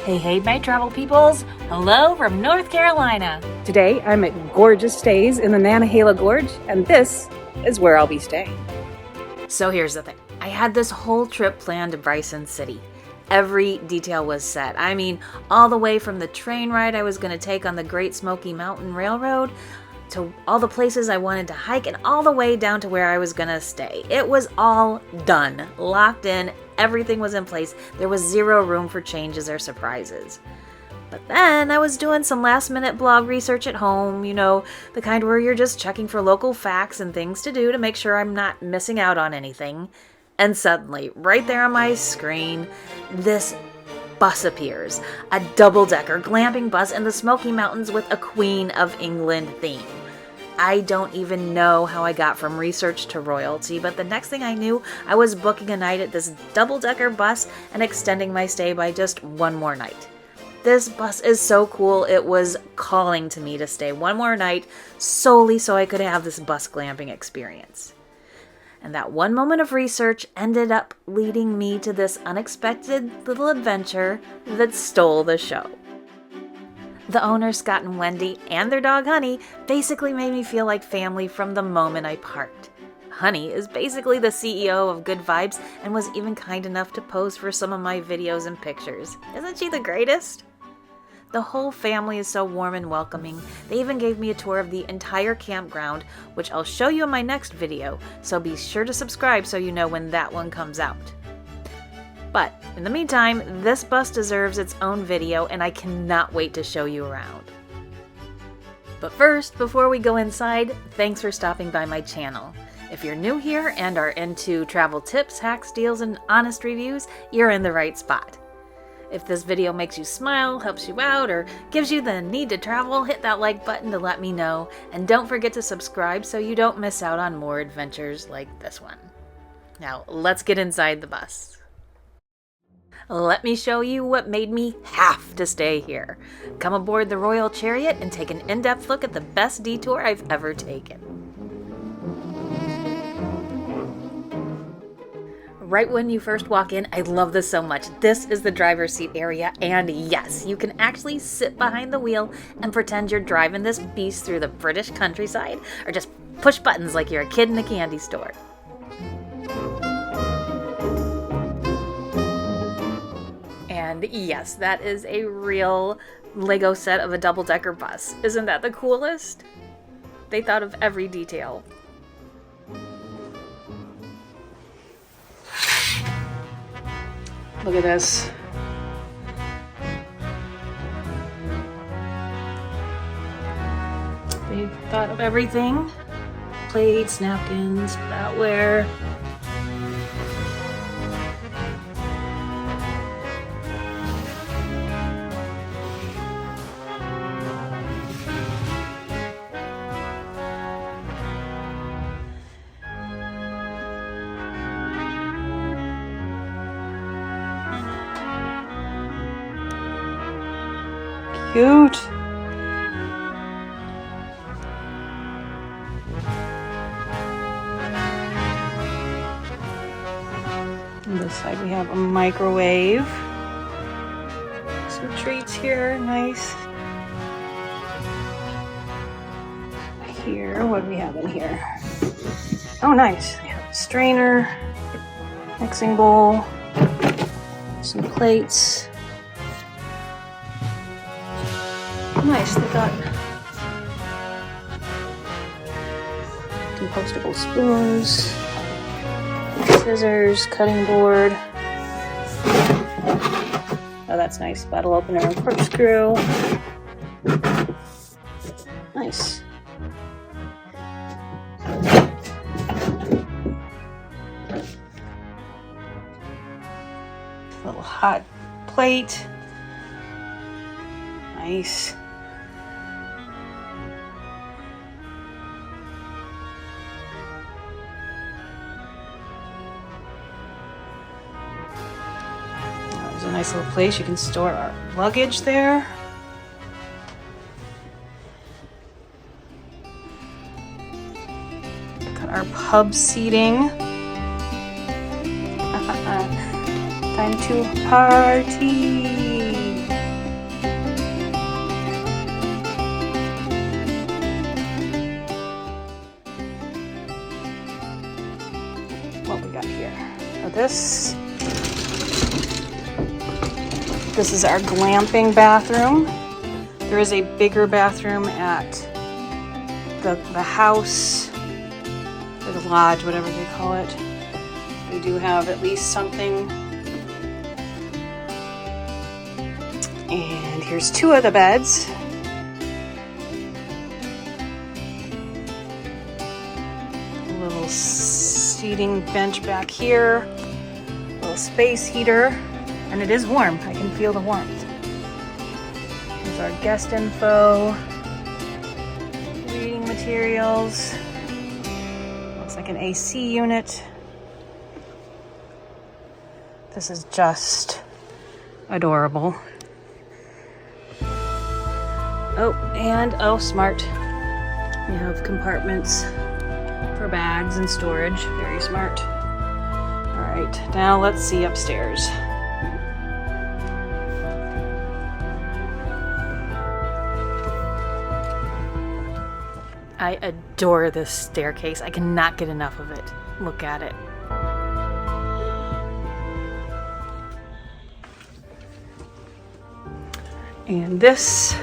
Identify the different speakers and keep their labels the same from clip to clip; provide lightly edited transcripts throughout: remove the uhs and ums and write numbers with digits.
Speaker 1: Hey, my travel peoples. Hello from North Carolina.
Speaker 2: Today, I'm at gorgeous Stays in the Nantahala Gorge, and this is where I'll be staying.
Speaker 1: So here's the thing. I had this whole trip planned to Bryson City. Every detail was set. I mean, all the way from the train ride I was going to take on the Great Smoky Mountain Railroad to all the places I wanted to hike and all the way down to where I was going to stay. It was all done, locked in, everything was in place. There was zero room for changes or surprises. But then I was doing some last-minute blog research at home, you know, the kind where you're just checking for local facts and things to do to make sure I'm not missing out on anything. And suddenly, right there on my screen, this bus appears. A double-decker glamping bus in the Smoky Mountains with a Queen of England theme. I don't even know how I got from research to royalty, but the next thing I knew, I was booking a night at this double-decker bus and extending my stay by just one more night. This bus is so cool, it was calling to me to stay one more night solely so I could have this bus glamping experience. And that one moment of research ended up leading me to this unexpected little adventure that stole the show. The owners, Scott and Wendy, and their dog Honey basically made me feel like family from the moment I parked. Honey is basically the CEO of Good Vibes and was even kind enough to pose for some of my videos and pictures. Isn't she the greatest? The whole family is so warm and welcoming. They even gave me a tour of the entire campground, which I'll show you in my next video, so be sure to subscribe so you know when that one comes out. But in the meantime, this bus deserves its own video and I cannot wait to show you around. But first, before we go inside, thanks for stopping by my channel. If you're new here and are into travel tips, hacks, deals, and honest reviews, you're in the right spot. If this video makes you smile, helps you out, or gives you the need to travel, hit that like button to let me know. And don't forget to subscribe so you don't miss out on more adventures like this one. Now, let's get inside the bus. Let me show you what made me have to stay here. Come aboard the Royal Chariot and take an in-depth look at the best detour I've ever taken. Right when you first walk in, I love this so much. This is the driver's seat area, and yes, you can actually sit behind the wheel and pretend you're driving this beast through the British countryside, or just push buttons like you're a kid in a candy store. And yes, that is a real Lego set of a double-decker bus. Isn't that the coolest? They thought of every detail. Look at this. They thought of everything. Plates, napkins, flatware. Cute. On this side we have a microwave. Some treats here, nice. Here, what do we have in here? Oh, nice. We have a strainer, mixing bowl, some plates. Nice, they got compostable spoons, scissors, cutting board. Oh, that's nice. Bottle opener and corkscrew. Nice. Little hot plate. Nice. There's a nice little place you can store our luggage there. Got our pub seating. Time to party.
Speaker 2: This is our glamping bathroom. There is a bigger bathroom at the house, or the lodge, whatever they call it. We do have at least something. And here's 2 of the beds. A little seating bench back here. A little space heater. And it is warm. I can feel the warmth. Here's our guest info. Reading materials. Looks like an AC unit. This is just adorable. Oh, and smart. You have compartments for bags and storage. Very smart. All right, now let's see upstairs.
Speaker 1: I adore this staircase. I cannot get enough of it. Look at it.
Speaker 2: And this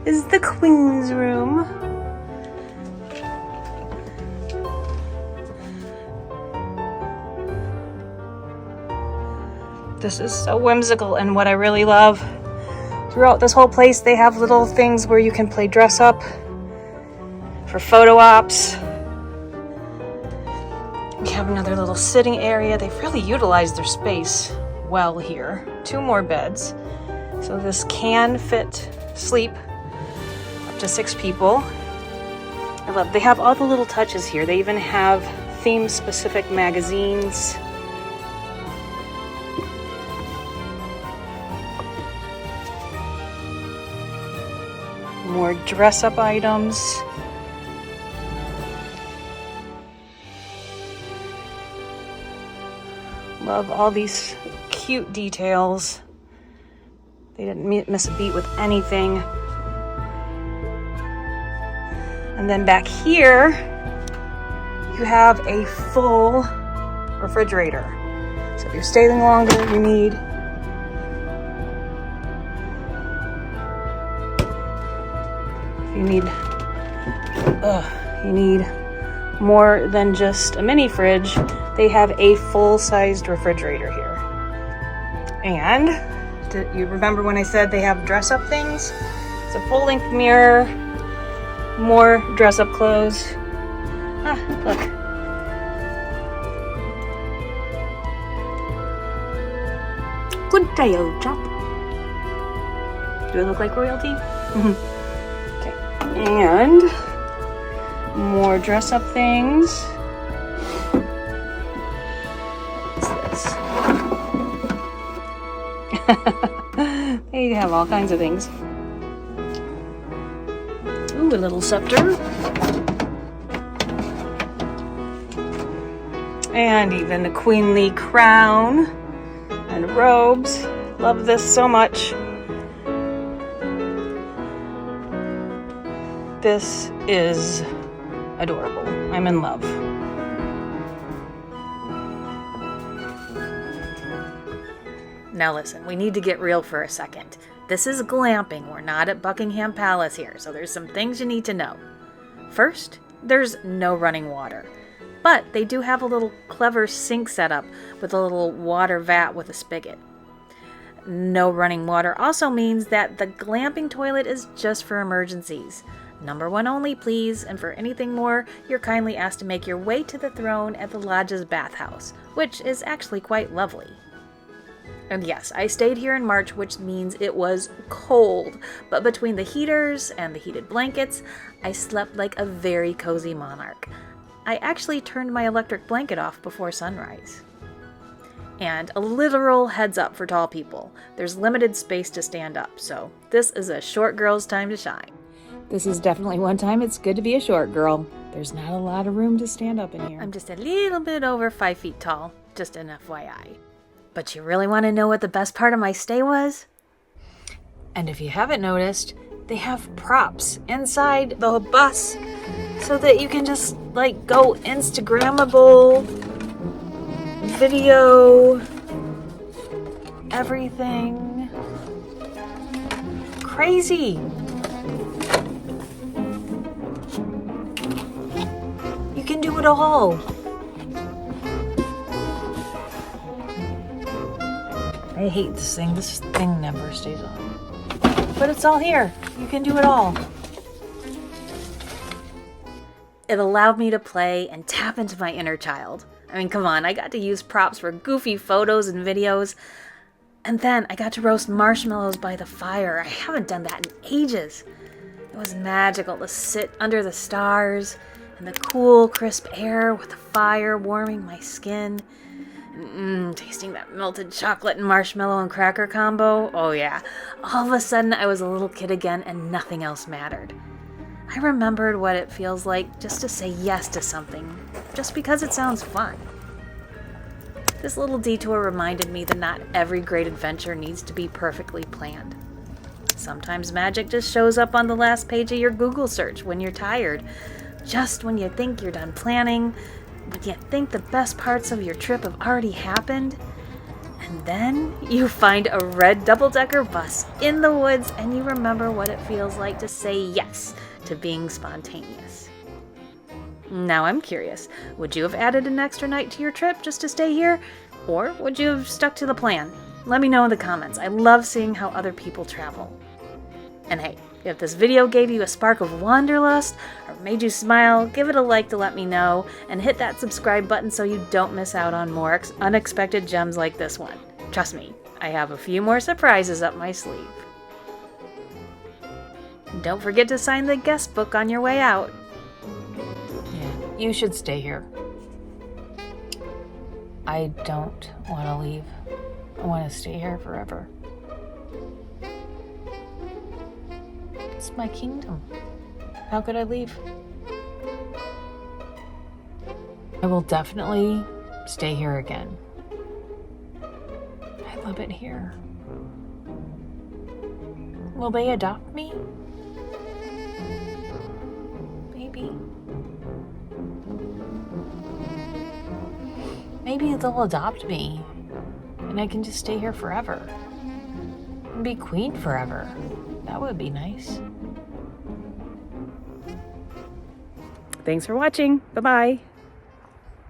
Speaker 2: is the Queen's room. This is so whimsical, and what I really love, throughout this whole place they have little things where you can play dress up for photo ops. We have another little sitting area. They've really utilized their space well here. 2 more beds. So this can sleep up to 6 people. I love, they have all the little touches here. They even have theme-specific magazines. More dress-up items. Love all these cute details. They didn't miss a beat with anything. And then back here, you have a full refrigerator. So if you're staying longer, you need more than just a mini fridge. They have a full-sized refrigerator here. And you remember when I said they have dress-up things? It's a full-length mirror, more dress-up clothes. Look. Good day, old chap. Do I look like royalty? Okay. And more dress-up things. They have all kinds of things. Ooh, a little scepter. And even a queenly crown and robes. Love this so much. This is adorable. I'm in love.
Speaker 1: Now listen, we need to get real for a second. This is glamping. We're not at Buckingham Palace here, so there's some things you need to know. First, there's no running water. But they do have a little clever sink set up with a little water vat with a spigot. No running water also means that the glamping toilet is just for emergencies. Number 1 only, please, and for anything more, you're kindly asked to make your way to the throne at the lodge's bathhouse, which is actually quite lovely. And yes, I stayed here in March, which means it was cold, but between the heaters and the heated blankets, I slept like a very cozy monarch. I actually turned my electric blanket off before sunrise. And a literal heads up for tall people. There's limited space to stand up, so this is a short girl's time to shine.
Speaker 2: This is definitely one time it's good to be a short girl. There's not a lot of room to stand up in here.
Speaker 1: I'm just a little bit over 5 feet tall, just an FYI. But you really want to know what the best part of my stay was? And if you haven't noticed, they have props inside the bus so that you can just go Instagrammable video everything. Crazy. You can do it all. I hate this thing. This thing never stays on. But it's all here. You can do it all. It allowed me to play and tap into my inner child. I mean, come on, I got to use props for goofy photos and videos. And then I got to roast marshmallows by the fire. I haven't done that in ages. It was magical to sit under the stars and the cool, crisp air with the fire warming my skin. Tasting that melted chocolate and marshmallow and cracker combo. Oh yeah. All of a sudden I was a little kid again and nothing else mattered. I remembered what it feels like just to say yes to something, just because it sounds fun. This little detour reminded me that not every great adventure needs to be perfectly planned. Sometimes magic just shows up on the last page of your Google search when you're tired, just when you think you're done planning, when you think the best parts of your trip have already happened, and then you find a red double-decker bus in the woods and you remember what it feels like to say yes to being spontaneous. Now I'm curious, would you have added an extra night to your trip just to stay here? Or would you have stuck to the plan? Let me know in the comments. I love seeing how other people travel. And hey, if this video gave you a spark of wanderlust or made you smile, give it a like to let me know, and hit that subscribe button so you don't miss out on more unexpected gems like this one. Trust me, I have a few more surprises up my sleeve. Don't forget to sign the guest book on your way out. Yeah, you should stay here. I don't want to leave. I want to stay here forever. It's my kingdom. How could I leave? I will definitely stay here again. I love it here. Will they adopt me? Maybe. Maybe they'll adopt me and I can just stay here forever and be queen forever. That would be nice. Thanks for watching. Bye-bye.